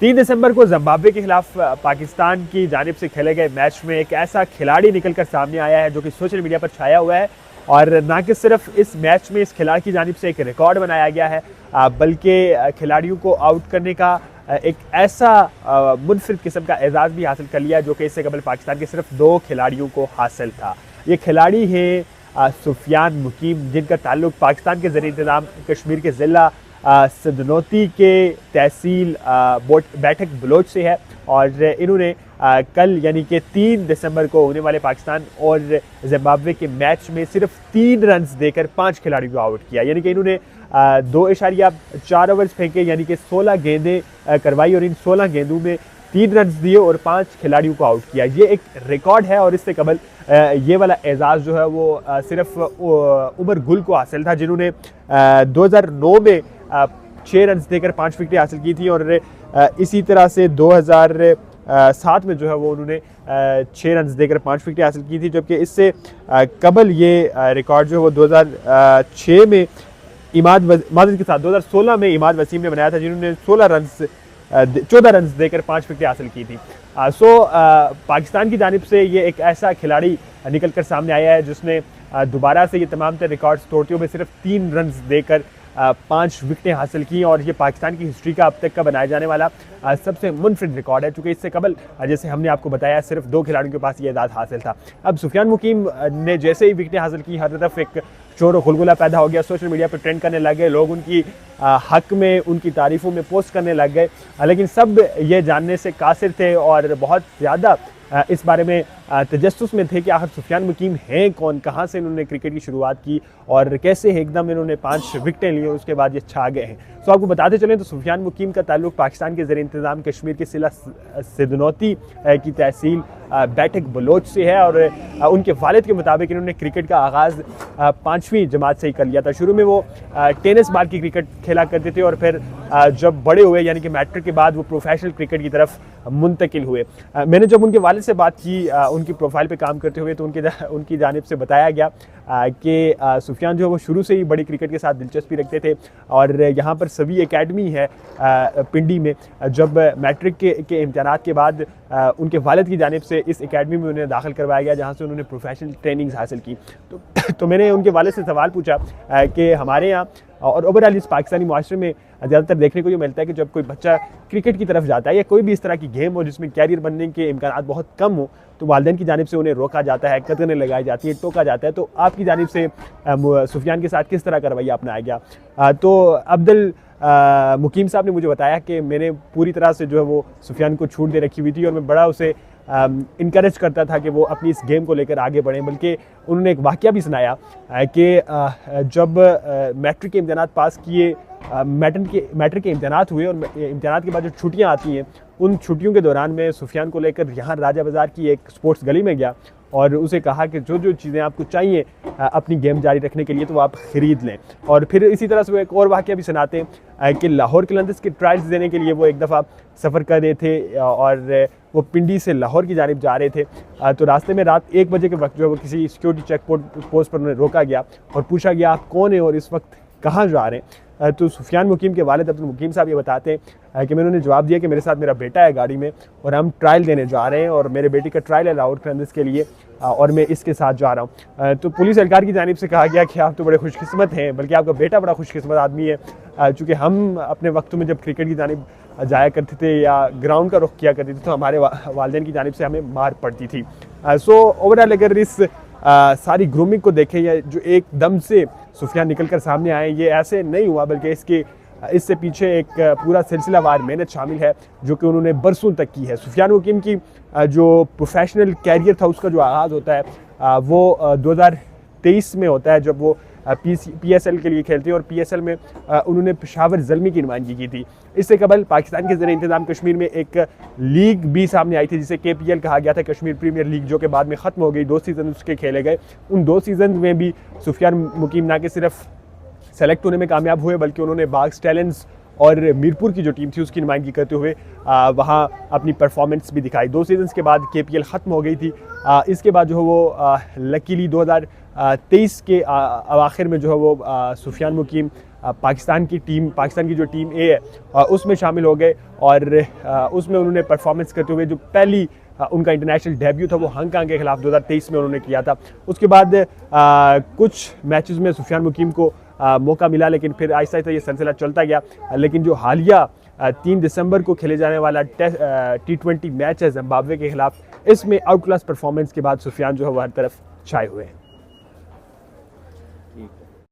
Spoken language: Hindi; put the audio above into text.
3 दिसंबर को जिम्बाब्वे के खिलाफ पाकिस्तान की जानिब से खेले गए मैच में एक ऐसा खिलाड़ी निकलकर सामने आया है जो कि सोशल मीडिया पर छाया हुआ है। और ना कि सिर्फ इस मैच में इस खिलाड़ी की जानिब से एक रिकॉर्ड बनाया गया है, बल्कि खिलाड़ियों को आउट करने का एक ऐसा मुनफरिद किस्म का एजाज़ भी हासिल कर लिया जो कि इससे कबल पाकिस्तान के सिर्फ 2 खिलाड़ियों को हासिल था। ये खिलाड़ी है सुफियान मुकीम, जिनका ताल्लुक पाकिस्तान के ज़रिए इंतज़ाम कश्मीर के ज़िला सदनौती के तहसील बैठक बलोच से है। और इन्होंने कल यानी कि 3 दिसंबर को होने वाले पाकिस्तान और जिम्बाब्वे के मैच में सिर्फ 3 रन देकर 5 खिलाड़ियों को आउट किया। यानी कि इन्होंने 2.4 ओवर्स फेंके, यानी कि 16 गेंदें करवाई और इन 16 गेंदों में 3 रन दिए और 5 खिलाड़ियों को आउट किया। ये एक रिकॉर्ड है और इससे कबल ये वाला एजाज़ जो है वो सिर्फ उमर गुल को हासिल था, जिन्होंने 2009 में 6 रन देकर 5 विकेटें हासिल की थी। और इसी तरह से 2007 में जो है वो उन्होंने 6 रन देकर 5 विकेटें हासिल की थी, जबकि इससे कबल ये रिकॉर्ड जो है वो 2006 में माजिद के साथ 2016 में इमाद वसीम ने बनाया था, जिन्होंने 14 रन देकर 5 विकेटें हासिल की थी। पाकिस्तान की जानिब से ये एक ऐसा खिलाड़ी निकल कर सामने आया है जिसने दोबारा से ये तमाम तर रिकॉर्ड्स तोड़ते हुए सिर्फ 3 रन देकर 5 विकेटें हासिल की। और ये पाकिस्तान की हिस्ट्री का अब तक का बनाया जाने वाला सबसे मुनफरिद रिकॉर्ड है, क्योंकि इससे कबल जैसे हमने आपको बताया सिर्फ 2 खिलाड़ियों के पास ये एजाज़ हासिल था। अब सुफियान मुकीम ने जैसे ही विकेटें हासिल की, हर तरफ एक शोर व खुलगुला पैदा हो गया, सोशल मीडिया पर ट्रेंड करने लग गए, लोग उनकी हक में उनकी तारीफ़ों में पोस्ट करने लग गए। लेकिन सब ये जानने से कासिर थे और बहुत ज़्यादा इस बारे में तजस्सुस में थे कि आखिर सुफियान मुकीम हैं कौन, कहाँ से इन्होंने क्रिकेट की शुरुआत की और कैसे एकदम इन्होंने 5 विकेटें ली और उसके बाद ये छा गए हैं। तो आपको बताते चलें तो सुफियान मुकीम का ताल्लुक पाकिस्तान के ज़रिए इंतज़ाम कश्मीर के ज़िला सदनौती की तहसील बैठक बलोच से है। और उनके वालिद के मुताबिक इन्होंने क्रिकेट का आगाज़ 5वीं जमात से ही कर लिया था। शुरू में वो टेनिस बॉल की क्रिकेट खेला करते थे और फिर जब बड़े हुए यानी कि मैट्रिक के बाद वो प्रोफेशनल क्रिकेट की तरफ मुंतकिल हुए। मैंने जब उनके वालिद से बात की उनकी प्रोफाइल पे काम करते हुए, तो उनकी जानिब से बताया गया कि सुफियान जो है वो शुरू से ही बड़ी क्रिकेट के साथ दिलचस्पी रखते थे। और यहाँ पर सभी एकेडमी है पिंडी में। जब मैट्रिक के इम्तिहानात के बाद उनके वालिद की जानिब से इस एकेडमी में उन्हें दाखिल करवाया गया, जहाँ से उन्होंने प्रोफेशनल ट्रेनिंग्स हासिल की। तो मैंने उनके वालिद से सवाल पूछा कि हमारे यहाँ और ओवरऑल इस पाकिस्तानी माशरे में ज़्यादातर देखने को ये मिलता है कि जब कोई बच्चा क्रिकेट की तरफ जाता है या कोई भी इस तरह की गेम हो जिसमें कैरियर बनने के इम्कानात बहुत कम हो, तो वालिदैन की जानिब से उन्हें रोका जाता है, कदरें लगाई जाती है, टोका जाता है। तो आपकी जानिब से सुफियान के साथ किस तरह का रवैया अपनाया गया? तो अब्दुल मुकीम साहब ने मुझे बताया कि मैंने पूरी तरह से जो है वो सुफियान को छूट दे रखी हुई थी और मैं बड़ा उसे इनकरेज करता था कि वो अपनी इस गेम को लेकर आगे बढ़ें। बल्कि उन्होंने एक वाक़या भी सुनाया कि जब मैट्रिक के इम्तिहानात पास किए, मैट्रिक के इम्तिहानात हुए और इम्तिहानात के बाद जो छुट्टियां आती हैं, उन छुट्टियों के दौरान मैं सुफियान को लेकर यहाँ राजा बाज़ार की एक स्पोर्ट्स गली में गया और उसे कहा कि जो जो चीज़ें आपको चाहिए अपनी गेम जारी रखने के लिए तो आप ख़रीद लें। और फिर इसी तरह से वो एक और वाक़या भी सुनाते हैं कि लाहौर कलंदर्स के ट्रायल्स देने के लिए वो एक दफ़ा सफ़र कर रहे थे और वो पिंडी से लाहौर की जानिब जा रहे थे। तो रास्ते में रात 1 बजे के वक्त जो है वो किसी सिक्योरिटी चेक पोस्ट पर उन्हें रोका गया और पूछा गया आप कौन है और इस वक्त कहाँ जा रहे हैं? तो सुफियान मुकीम के वालिद अब्दुल मुकीम साहब ये बताते हैं कि मैंने उन्हें जवाब दिया कि मेरे साथ मेरा बेटा है गाड़ी में और हम ट्रायल देने जा रहे हैं और मेरे बेटे का ट्रायल है लाहौर कलंदर्स के लिए और मैं इसके साथ जा रहा हूँ। तो पुलिस एहलकार की जानिब से कहा गया कि आप तो बड़े खुशकिस्मत हैं, बल्कि आपका बेटा बड़ा खुशकिस्मत आदमी है, चूँकि हम अपने वक्तों में जब क्रिकेट की जानिब जाया करते थे या ग्राउंड का रुख किया करते थे तो हमारे वालिदैन की जानिब से हमें मार पड़ती थी। सो ओवरऑल अगर इस सारी ग्रूमिंग को देखें या जो एकदम से सुफियान निकल कर सामने आए, ये ऐसे नहीं हुआ बल्कि इससे पीछे एक पूरा सिलसिलावार मेहनत शामिल है जो कि उन्होंने बरसों तक की है। सुफियान मुकीम की जो प्रोफेशनल कैरियर था उसका जो आगाज़ होता है वो 2023 में होता है, जब वो PSL के लिए खेलते हैं और PSL में उन्होंने पेशावर ज़ल्मी की नुमाइंदगी की थी। इससे कबल पाकिस्तान के ज़रिए इंतज़ाम कश्मीर में एक लीग भी सामने आई थी जिसे KPL कहा गया था, कश्मीर प्रीमियर लीग, जो कि बाद में ख़त्म हो गई। 2 सीज़न उसके खेले गए। उन 2 सीज़न में भी सुफियान मुकीम ना कि सिर्फ सेलेक्ट होने में कामयाब हुए बल्कि उन्होंने बाग स्टैलियंस और मीरपुर की जो टीम थी उसकी नुमाइंदगी करते हुए वहाँ अपनी परफॉर्मेंस भी दिखाई। 2 सीजन्स के बाद KPL ख़त्म हो गई थी। इसके बाद जो है वो लकीली 2023 के आखिर में जो है वो सुफियान मुकीम पाकिस्तान की जो टीम ए है उसमें शामिल हो गए और उसमें उन्होंने परफॉर्मेंस करते हुए जो पहली उनका इंटरनेशनल डेब्यू था वो हांगकांग के खिलाफ 2023 में उन्होंने किया था। उसके बाद कुछ मैचेस में सुफियान मुकीम को मौका मिला, लेकिन फिर आहिस्ता आहिस्ता ये सिलसिला चलता गया। लेकिन जो हालिया 3 दिसंबर को खेले जाने वाला T20 मैच है जिम्बाब्वे के खिलाफ, इसमें आउट क्लास परफॉर्मेंस के बाद सुफियान जो है वो हर तरफ छाए हुए हैं।